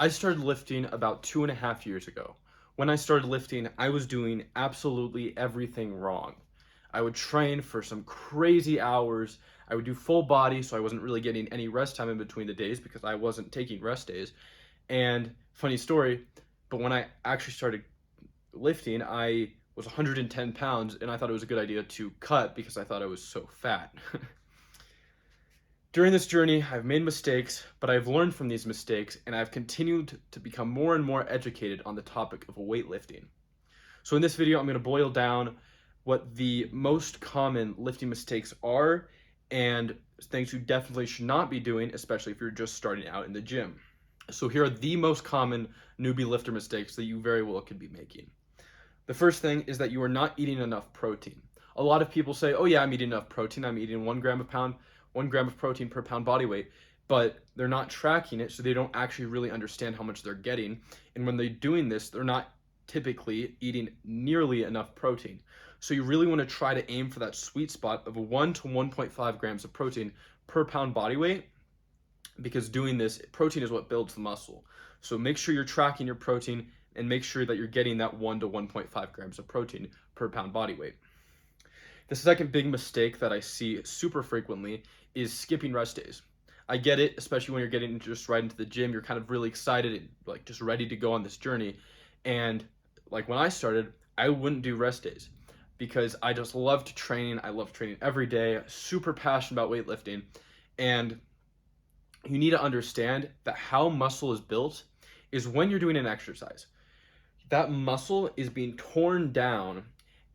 I started lifting about 2.5 years ago. When I started lifting, I was doing absolutely everything wrong. I would train for some crazy hours. I would do full body, so I wasn't really getting any rest time in between the days because I wasn't taking rest days. And funny story, but when I actually started lifting, I was 110 pounds and I thought it was a good idea to cut because I thought I was so fat. During this journey, I've made mistakes, but I've learned from these mistakes and I've continued to become more and more educated on the topic of weightlifting. So in this video, I'm going to boil down what the most common lifting mistakes are and things you definitely should not be doing, especially if you're just starting out in the gym. So here are the most common newbie lifter mistakes that you very well could be making. The first thing is that you are not eating enough protein. A lot of people say, oh yeah, I'm eating enough protein. I'm eating 1 gram of protein per pound body weight, but they're not tracking it, so they don't actually really understand how much they're getting. And when they're doing this, they're not typically eating nearly enough protein. So you really want to try to aim for that sweet spot of 1 to 1.5 grams of protein per pound body weight, because doing this, protein is what builds the muscle. So make sure you're tracking your protein and make sure that you're getting that 1 to 1.5 grams of protein per pound body weight. The second big mistake that I see super frequently is skipping rest days. I get it, especially when you're getting just right into the gym, you're kind of really excited and like just ready to go on this journey. And like when I started, I wouldn't do rest days because I just loved training. I loved training every day, super passionate about weightlifting. And you need to understand that how muscle is built is when you're doing an exercise. That muscle is being torn down,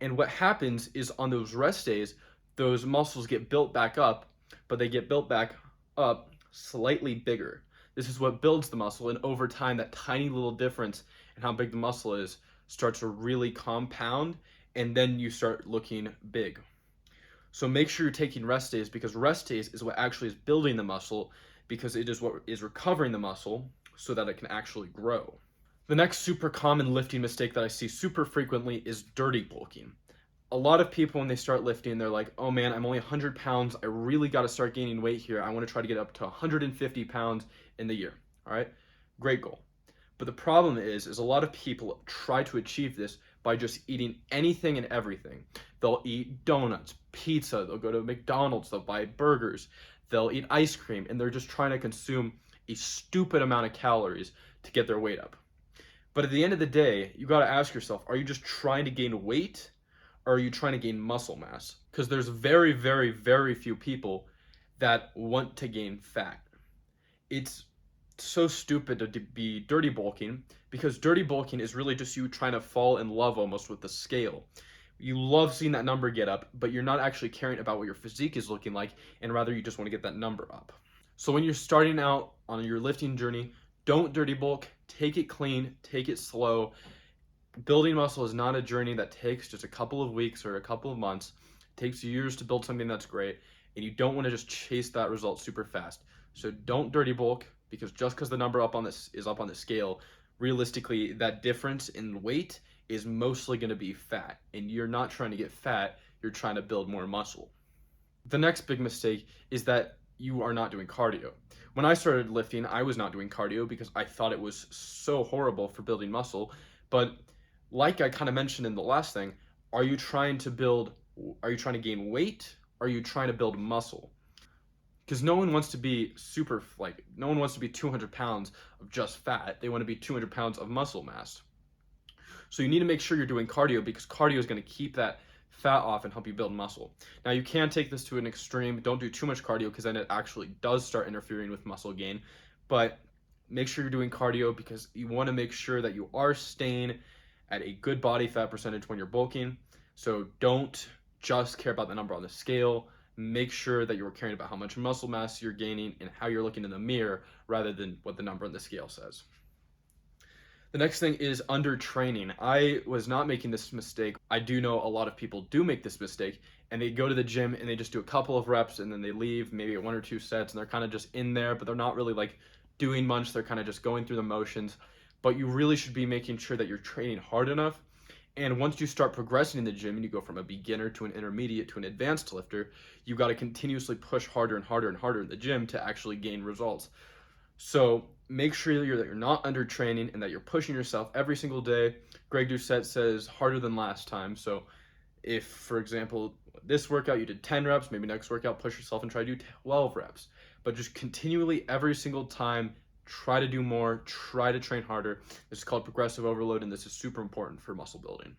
and what happens is on those rest days, those muscles get built back up, but they get built back up slightly bigger. This is what builds the muscle, and over time, that tiny little difference in how big the muscle is starts to really compound, and then you start looking big. So make sure you're taking rest days, because rest days is what actually is building the muscle, because it is what is recovering the muscle so that it can actually grow. The next super common lifting mistake that I see super frequently is dirty bulking. A lot of people, when they start lifting, they're like, oh man, I'm only 100 pounds. I really got to start gaining weight here. I want to try to get up to 150 pounds in the year. All right, great goal. But the problem is a lot of people try to achieve this by just eating anything and everything. They'll eat donuts, pizza, they'll go to McDonald's, they'll buy burgers, they'll eat ice cream, and they're just trying to consume a stupid amount of calories to get their weight up. But at the end of the day, you got to ask yourself, are you just trying to gain weight or are you trying to gain muscle mass? Because there's very, very, very few people that want to gain fat. It's so stupid to be dirty bulking, because dirty bulking is really just you trying to fall in love almost with the scale. You love seeing that number get up, but you're not actually caring about what your physique is looking like, and rather you just want to get that number up. So when you're starting out on your lifting journey, don't dirty bulk, take it clean, take it slow. Building muscle is not a journey that takes just a couple of weeks or a couple of months. It takes years to build something that's great, and you don't want to just chase that result super fast. So don't dirty bulk, because just because the number up on this is up on the scale, realistically that difference in weight is mostly going to be fat, and you're not trying to get fat, you're trying to build more muscle. The next big mistake is that you are not doing cardio. When I started lifting, I was not doing cardio because I thought it was so horrible for building muscle. But like I kind of mentioned in the last thing, are you trying to gain weight? Or are you trying to build muscle? Because no one wants to be no one wants to be 200 pounds of just fat. They want to be 200 pounds of muscle mass. So you need to make sure you're doing cardio, because cardio is going to keep that fat off and help you build muscle. Now you can take this to an extreme. Don't do too much cardio, because then it actually does start interfering with muscle gain. But make sure you're doing cardio, because you want to make sure that you are staying at a good body fat percentage when you're bulking. So don't just care about the number on the scale. Make sure that you're caring about how much muscle mass you're gaining and how you're looking in the mirror rather than what the number on the scale says. The next thing is under training. I was not making this mistake. I do know a lot of people do make this mistake, and they go to the gym and they just do a couple of reps and then they leave, maybe 1 or 2 sets, and they're kind of just in there, but they're not really like doing much. They're kind of just going through the motions. But you really should be making sure that you're training hard enough. And once you start progressing in the gym and you go from a beginner to an intermediate to an advanced lifter, you got to continuously push harder and harder and harder in the gym to actually gain results. So make sure that you're not undertraining and that you're pushing yourself every single day. Greg Doucette says harder than last time. So if, for example, this workout you did 10 reps, maybe next workout push yourself and try to do 12 reps. But just continually every single time, try to do more, try to train harder. This is called progressive overload, and this is super important for muscle building.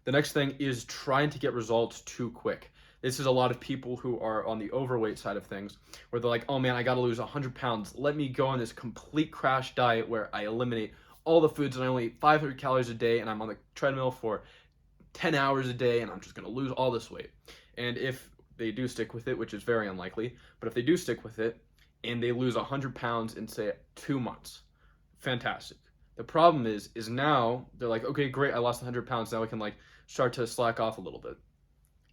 The next thing is trying to get results too quick. This is a lot of people who are on the overweight side of things, where they're like, oh man, I got to lose 100 pounds. Let me go on this complete crash diet where I eliminate all the foods and I only eat 500 calories a day, and I'm on the treadmill for 10 hours a day, and I'm just going to lose all this weight. And if they do stick with it, which is very unlikely, but if they do stick with it and they lose 100 pounds in, say, 2 months, fantastic. The problem is now they're like, okay, great, I lost 100 pounds. Now I can like start to slack off a little bit.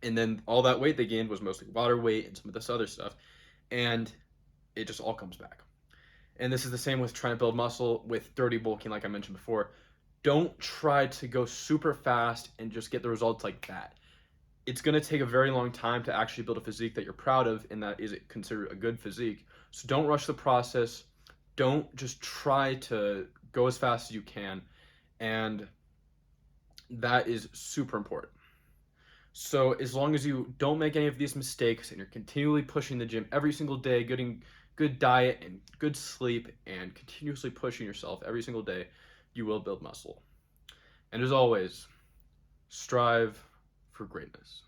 And then all that weight they gained was mostly water weight and some of this other stuff. And it just all comes back. And this is the same with trying to build muscle with dirty bulking, like I mentioned before. Don't try to go super fast and just get the results like that. It's going to take a very long time to actually build a physique that you're proud of and that is considered a good physique. So don't rush the process. Don't just try to go as fast as you can. And that is super important. So as long as you don't make any of these mistakes and you're continually pushing the gym every single day, getting good diet and good sleep and continuously pushing yourself every single day, you will build muscle. And as always, strive for greatness.